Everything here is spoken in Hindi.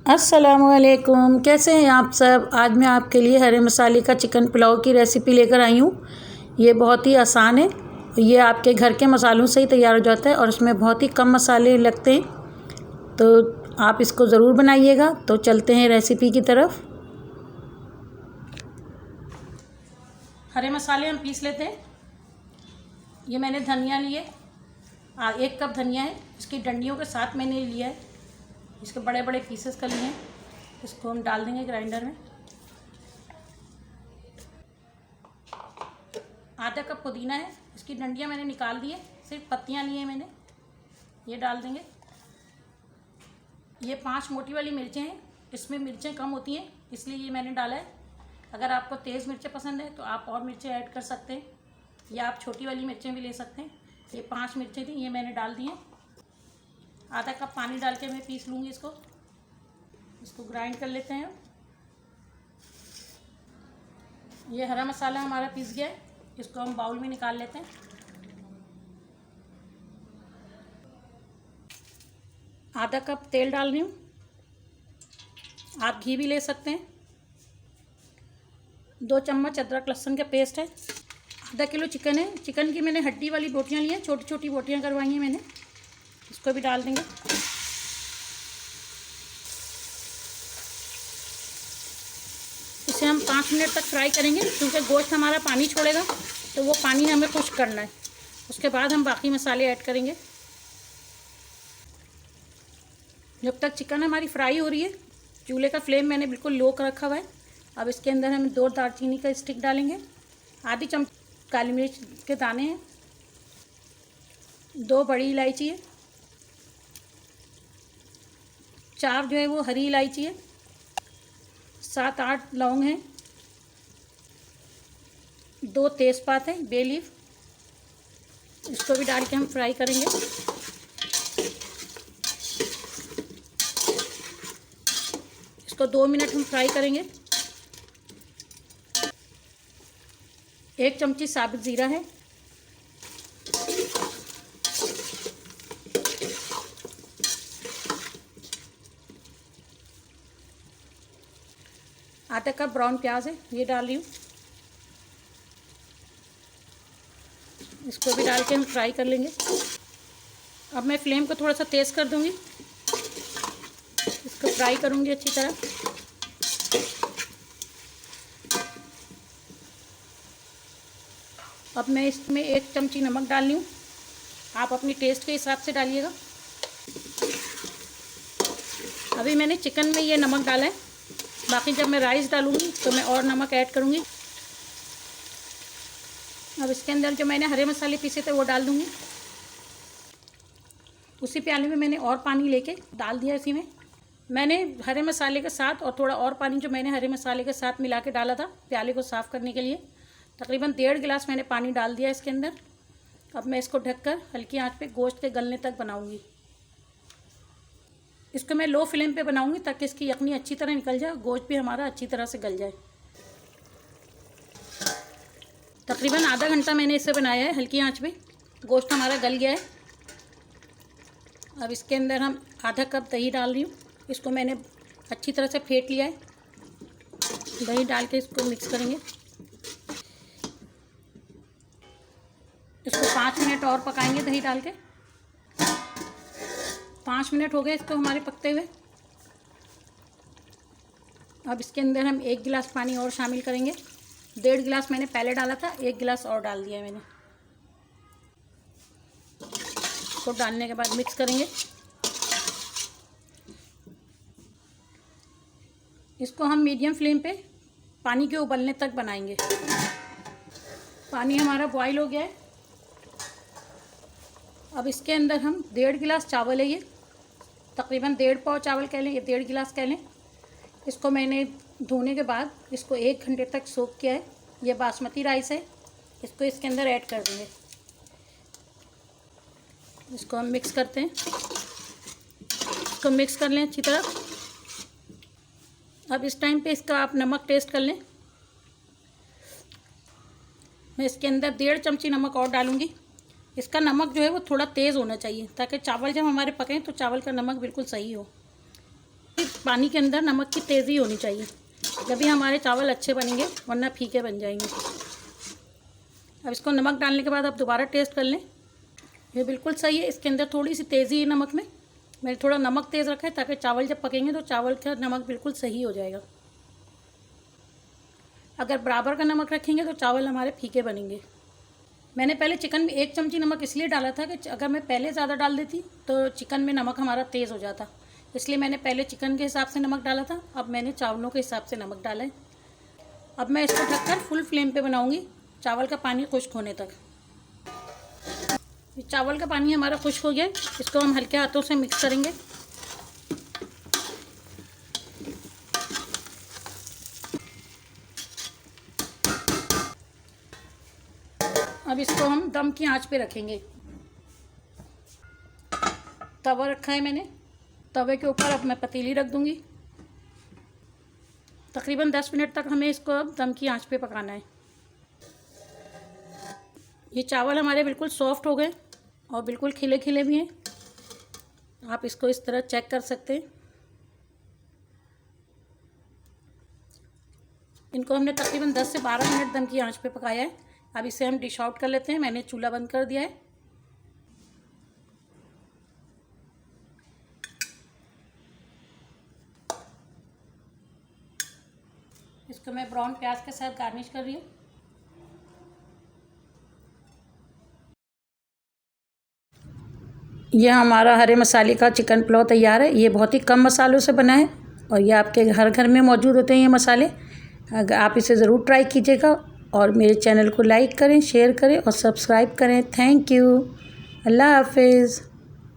अस्सलामुअलैकुम, कैसे हैं आप सब। आज मैं आपके लिए हरे मसाले का चिकन पुलाव की रेसिपी लेकर आई हूँ। ये बहुत ही आसान है। ये आपके घर के मसालों से ही तैयार हो जाता है और इसमें बहुत ही कम मसाले लगते हैं, तो आप इसको ज़रूर बनाइएगा। तो चलते हैं रेसिपी की तरफ। हरे मसाले हम पीस लेते हैं। ये मैंने धनिया लिए, 1 कप धनिया है। इसकी डंडियों के साथ मैंने लिया है। इसके बड़े बड़े पीसेस कर लिए हैं। इसको हम डाल देंगे ग्राइंडर में। आधा कप पुदीना है। इसकी डंडियाँ मैंने निकाल दी है, सिर्फ पत्तियाँ ली हैं मैंने। ये डाल देंगे। ये 5 मोटी वाली मिर्चें हैं। इसमें मिर्चें कम होती हैं, इसलिए ये मैंने डाला है। अगर आपको तेज़ मिर्चें पसंद है तो आप और मिर्चें ऐड कर सकते हैं, या आप छोटी वाली मिर्चें भी ले सकते हैं। ये 5 मिर्चें थी, ये मैंने डाल दी हैं। आधा कप पानी डाल के मैं पीस लूँगी इसको ग्राइंड कर लेते हैं। ये हरा मसाला हमारा पीस गया है। इसको हम बाउल में निकाल लेते हैं। आधा कप तेल डाल रही हूँ। आप घी भी ले सकते हैं। 2 चम्मच अदरक लहसुन का पेस्ट है। आधा किलो चिकन है। चिकन की मैंने हड्डी वाली बोटियाँ ली हैं, छोटी छोटी बोटियाँ करवाई हैं मैंने। इसको भी डाल देंगे। इसे हम 5 मिनट तक फ्राई करेंगे, क्योंकि गोश्त हमारा पानी छोड़ेगा, तो वो पानी हमें खुश्क करना है। उसके बाद हम बाकी मसाले ऐड करेंगे। जब तक चिकन हमारी फ्राई हो रही है, चूल्हे का फ्लेम मैंने बिल्कुल लो कर रखा हुआ है। अब इसके अंदर हम 2 दालचीनी का स्टिक डालेंगे। आधी चम्मच काली मिर्च के दाने हैं। 2 बड़ी इलायची है। 4 जो है वो हरी इलायची है। 7-8 लौंग हैं। 2 तेज़पात हैं, बे लीफ। इसको भी डाल के हम फ्राई करेंगे। इसको 2 मिनट हम फ्राई करेंगे। 1 चमची साबुत ज़ीरा है। आधा कप ब्राउन प्याज है, ये डाल रही हूँ। इसको भी डाल के हम फ्राई कर लेंगे। अब मैं फ्लेम को थोड़ा सा तेज़ कर दूँगी। इसको फ्राई करूँगी अच्छी तरह। अब मैं इसमें 1 चमची नमक डाल रही हूँ। आप अपनी टेस्ट के हिसाब से डालिएगा। अभी मैंने चिकन में ये नमक डाला है, बाकी जब मैं राइस डालूँगी तो मैं और नमक ऐड करूँगी। अब इसके अंदर जो मैंने हरे मसाले पीसे थे वो डाल दूँगी। उसी प्याले में मैंने और पानी लेके डाल दिया। इसी में मैंने हरे मसाले के साथ और थोड़ा और पानी जो मैंने हरे मसाले के साथ मिला के डाला था प्याले को साफ़ करने के लिए, तकरीबन 1.5 गिलास मैंने पानी डाल दिया इसके अंदर। अब मैं इसको ढककर हल्की आंच पे गोश्त के गलने तक बनाऊँगी। इसको मैं लो फ्लेम पे बनाऊंगी ताकि इसकी यखनी अच्छी तरह निकल जाए, गोश्त भी हमारा अच्छी तरह से गल जाए। तकरीबन आधा घंटा मैंने इसे बनाया है हल्की आंच पे। गोश्त हमारा गल गया है। अब इसके अंदर हम आधा कप दही डाल रही हूँ। इसको मैंने अच्छी तरह से फेंट लिया है। दही डाल के इसको मिक्स करेंगे। इसको 5 मिनट और पकाएंगे दही डाल के। 5 मिनट हो गए इसको हमारे पकते हुए। अब इसके अंदर हम 1 गिलास पानी और शामिल करेंगे। 1.5 गिलास मैंने पहले डाला था, 1 गिलास और डाल दिया है मैंने। इसको डालने के बाद मिक्स करेंगे। इसको हम मीडियम फ्लेम पे पानी के उबलने तक बनाएंगे। पानी हमारा बॉईल हो गया है। अब इसके अंदर हम 1.5 गिलास चावल है, ये तकरीबन 1.5 पाव चावल कह लें, ये 1.5 गिलास कह लें। इसको मैंने धोने के बाद इसको 1 घंटे तक सोक किया है। ये बासमती राइस है। इसको इसके अंदर ऐड कर देंगे। इसको हम मिक्स करते हैं। इसको मिक्स कर लें अच्छी तरह। अब इस टाइम पे इसका आप नमक टेस्ट कर लें। मैं इसके अंदर 1.5 चमची नमक और डालूँगी। इसका नमक जो है वो थोड़ा तेज़ होना चाहिए, ताकि चावल जब हमारे पकें तो चावल का नमक बिल्कुल सही हो। पानी के अंदर नमक की तेज़ी होनी चाहिए, जब भी हमारे चावल अच्छे बनेंगे, वरना फीके बन जाएंगे। अब इसको नमक डालने के बाद आप दोबारा टेस्ट कर लें। ये बिल्कुल सही है। इसके अंदर थोड़ी सी तेज़ी है नमक में। मैंने थोड़ा नमक तेज़ रखा है ताकि चावल जब पकेंगे तो चावल का नमक बिल्कुल सही हो जाएगा। अगर बराबर का नमक रखेंगे तो चावल हमारे फीके बनेंगे। मैंने पहले चिकन में 1 चमची नमक इसलिए डाला था कि अगर मैं पहले ज़्यादा डाल देती तो चिकन में नमक हमारा तेज़ हो जाता, इसलिए मैंने पहले चिकन के हिसाब से नमक डाला था। अब मैंने चावलों के हिसाब से नमक डाला है। अब मैं इसको ढककर फुल फ्लेम पे बनाऊंगी चावल का पानी खुश्क होने तक। चावल का पानी हमारा खुश्क हो गया, इसको हम हल्के हाथों से मिक्स करेंगे। अब इसको हम दम की आंच पे रखेंगे। तवा रखा है मैंने, तवे के ऊपर अब मैं पतीली रख दूंगी। तकरीबन 10 मिनट तक हमें इसको अब दम की आंच पे पकाना है। ये चावल हमारे बिल्कुल सॉफ्ट हो गए और बिल्कुल खिले खिले भी हैं। आप इसको इस तरह चेक कर सकते हैं। इनको हमने तकरीबन 10 से 12 मिनट दम की आंच पे पकाया है। अब इसे हम डिश आउट कर लेते हैं। मैंने चूल्हा बंद कर दिया है। इसको मैं ब्राउन प्याज के साथ गार्निश कर रही हूँ। यह हमारा हरे मसाले का चिकन पुलाव तैयार है। ये बहुत ही कम मसालों से बना है और ये आपके हर घर में मौजूद होते हैं ये मसाले। अगर आप इसे ज़रूर ट्राई कीजिएगा और मेरे चैनल को लाइक करें, शेयर करें और सब्सक्राइब करें। Thank you. अल्लाह हाफिज़।